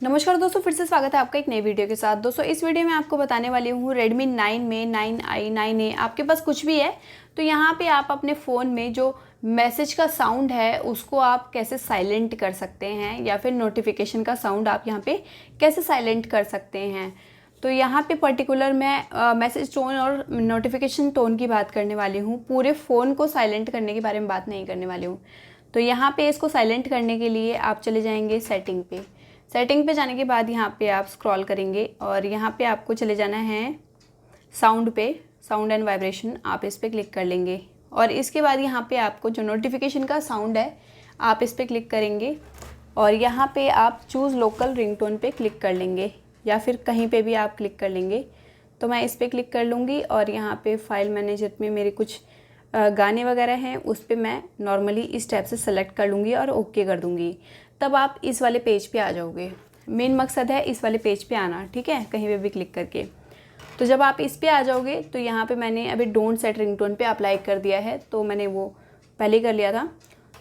नमस्कार दोस्तों, फिर से स्वागत है आपका एक नई वीडियो के साथ। दोस्तों इस वीडियो में आपको बताने वाली हूँ Redmi 9 में 9i 9a आपके पास कुछ भी है तो यहाँ पे आप अपने फ़ोन में जो मैसेज का साउंड है उसको आप कैसे साइलेंट कर सकते हैं, या फिर नोटिफिकेशन का साउंड आप यहाँ पे कैसे साइलेंट कर सकते हैं। तो यहाँ पे पर्टिकुलर मैं मैसेज टोन और नोटिफिकेशन टोन की बात करने वाली हूँ, पूरे फ़ोन को साइलेंट करने के बारे में बात नहीं करने वाली हूँ। तो यहाँ पे इसको साइलेंट करने के लिए आप चले जाएंगे सेटिंग पे। सेटिंग पे जाने के बाद यहाँ पे आप स्क्रॉल करेंगे और यहाँ पे आपको चले जाना है साउंड पे, साउंड एंड वाइब्रेशन, आप इस पर क्लिक कर लेंगे। और इसके बाद यहाँ पे आपको जो नोटिफिकेशन का साउंड है आप इस पर क्लिक करेंगे और यहाँ पे आप चूज़ लोकल रिंगटोन पे क्लिक कर लेंगे, या फिर कहीं पे भी आप क्लिक कर लेंगे। तो मैं इस पर क्लिक कर लूँगी और यहाँ पे फाइल मैनेजर में मेरे कुछ गाने वगैरह हैं उस पर मैं नॉर्मली इस टाइप से सेलेक्ट कर लूँगी और ओके कर दूँगी। तब आप इस वाले पेज पे आ जाओगे। मेन मकसद है इस वाले पेज पे आना, ठीक है, कहीं पे भी क्लिक करके। तो जब आप इस पे आ जाओगे तो यहाँ पे मैंने अभी डोंट सेट रिंगटोन पे अप्लाई कर दिया है, तो मैंने वो पहले कर लिया था।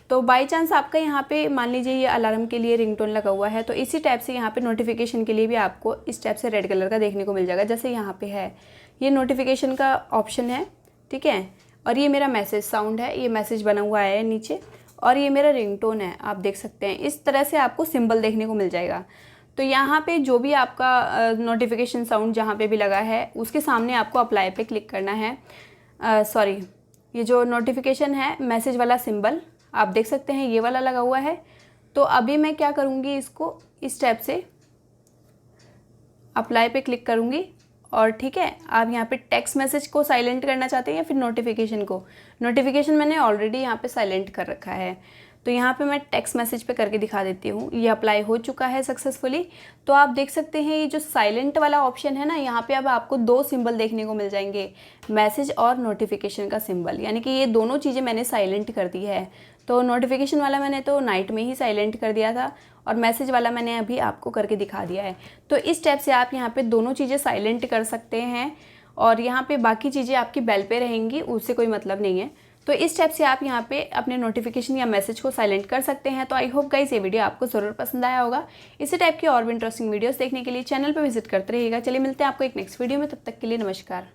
तो बाई चांस आपका यहाँ पे मान लीजिए ये अलार्म के लिए रिंगटोन लगा हुआ है, तो इसी टाइप से यहाँ पे नोटिफिकेशन के लिए भी आपको इस टाइप से रेड कलर का देखने को मिल जाएगा। जैसे यहाँ पे है, ये नोटिफिकेशन का ऑप्शन है, ठीक है। और ये मेरा मैसेज साउंड है, ये मैसेज बना हुआ है नीचे, और ये मेरा रिंगटोन है, आप देख सकते हैं। इस तरह से आपको सिंबल देखने को मिल जाएगा। तो यहाँ पे जो भी आपका नोटिफिकेशन साउंड जहाँ पे भी लगा है उसके सामने आपको अप्लाई पे क्लिक करना है। सॉरी, ये जो नोटिफिकेशन है मैसेज वाला सिंबल आप देख सकते हैं, ये वाला लगा हुआ है। तो अभी मैं क्या करूँगी, इसको इस टाइप से अप्लाई पे क्लिक करूँगी और ठीक है। आप यहाँ पे टेक्स्ट मैसेज को साइलेंट करना चाहते हैं या फिर नोटिफिकेशन को? नोटिफिकेशन मैंने ऑलरेडी यहाँ पे साइलेंट कर रखा है, तो यहाँ पे मैं टेक्स्ट मैसेज पे करके दिखा देती हूँ। ये अप्लाई हो चुका है सक्सेसफुली। तो आप देख सकते हैं ये जो साइलेंट वाला ऑप्शन है ना, यहाँ पे अब आपको दो सिंबल देखने को मिल जाएंगे, मैसेज और नोटिफिकेशन का सिंबल, यानी कि ये दोनों चीज़ें मैंने साइलेंट कर दी है। तो नोटिफिकेशन वाला मैंने तो नाइट में ही साइलेंट कर दिया था और मैसेज वाला मैंने अभी आपको करके दिखा दिया है। तो इस स्टेप से आप यहाँ पे दोनों चीज़ें साइलेंट कर सकते हैं और यहाँ पे बाकी चीज़ें आपकी बेल पे रहेंगी, उससे कोई मतलब नहीं है। तो इस स्टेप से आप यहाँ पे अपने नोटिफिकेशन या मैसेज को साइलेंट कर सकते हैं। तो आई होप गाइस ये वीडियो आपको ज़रूर पसंद आया होगा। इसी टाइप की और भी इंटरेस्टिंग वीडियोस देखने के लिए चैनल पर विजिट करते रहिएगा। चलिए मिलते हैं आपको एक नेक्स्ट वीडियो में, तब तक के लिए नमस्कार।